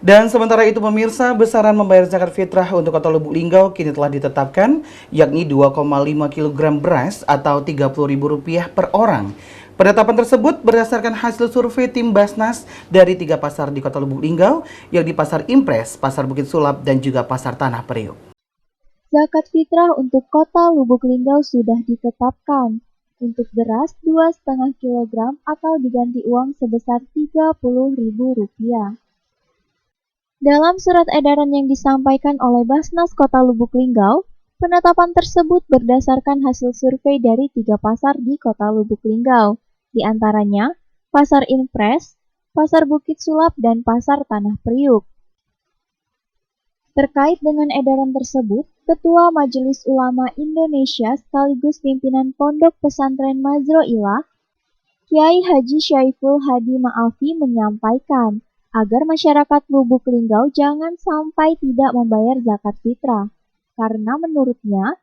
Dan sementara itu pemirsa, besaran membayar zakat fitrah untuk Kota Lubuk Linggau kini telah ditetapkan, yakni 2,5 kg beras atau Rp30.000 per orang. Penetapan tersebut berdasarkan hasil survei tim Basnas dari 3 pasar di Kota Lubuk Linggau, yakni Pasar Impres, Pasar Bukit Sulap, dan juga Pasar Tanah Priuk. Zakat fitrah untuk Kota Lubuk Linggau sudah ditetapkan. Untuk beras 2,5 kg atau diganti uang sebesar Rp30.000. Dalam surat edaran yang disampaikan oleh Basnas Kota Lubuk Linggau, penetapan tersebut berdasarkan hasil survei dari 3 pasar di Kota Lubuk Linggau, di antaranya Pasar Impres, Pasar Bukit Sulap, dan Pasar Tanah Priuk. Terkait dengan edaran tersebut, Ketua Majelis Ulama Indonesia sekaligus pimpinan Pondok Pesantren Mazroilah, Kiai Haji Syaiful Hadi Ma'afi menyampaikan agar masyarakat Lubuk Linggau jangan sampai tidak membayar zakat fitrah, karena menurutnya,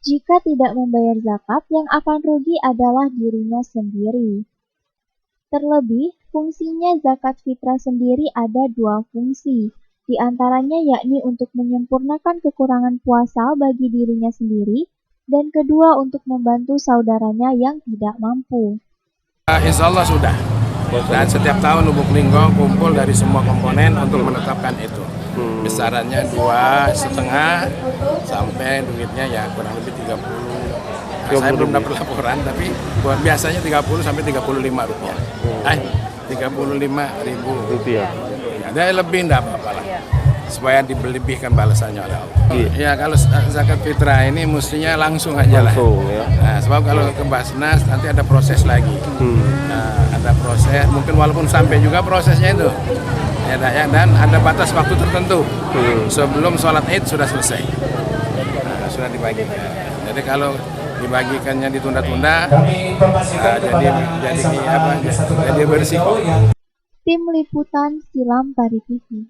jika tidak membayar zakat yang akan rugi adalah dirinya sendiri. Terlebih, fungsinya zakat fitrah sendiri ada 2 fungsi, di antaranya yakni untuk menyempurnakan kekurangan puasa bagi dirinya sendiri, dan kedua untuk membantu saudaranya yang tidak mampu. Insya Allah sudah. Dan setiap tahun Lubuk Linggau kumpul dari semua komponen untuk menetapkan itu. Besarannya 2,5 sampai duitnya ya kurang lebih 30. Nah, saya belum dapat laporan, tapi buat biasanya 30 sampai 35 rupiah. 35.000 rupiah. Ada lebih enggak apa-apa lah. Supaya dibelebihkan balasannya oleh Allah. Ya kalau zakat fitrah ini mestinya langsung aja lah. Ya. Nah, sebab kalau ke Basnas nanti ada proses lagi. Nah, ada proses, mungkin walaupun sampai juga prosesnya itu. Ya, dan ada batas waktu tertentu. Sebelum sholat Id sudah selesai. Nah, sudah dibagikan. Jadi kalau dibagikannya ditunda-tunda, jadi bersih. Tim Liputan Silam Pari TV.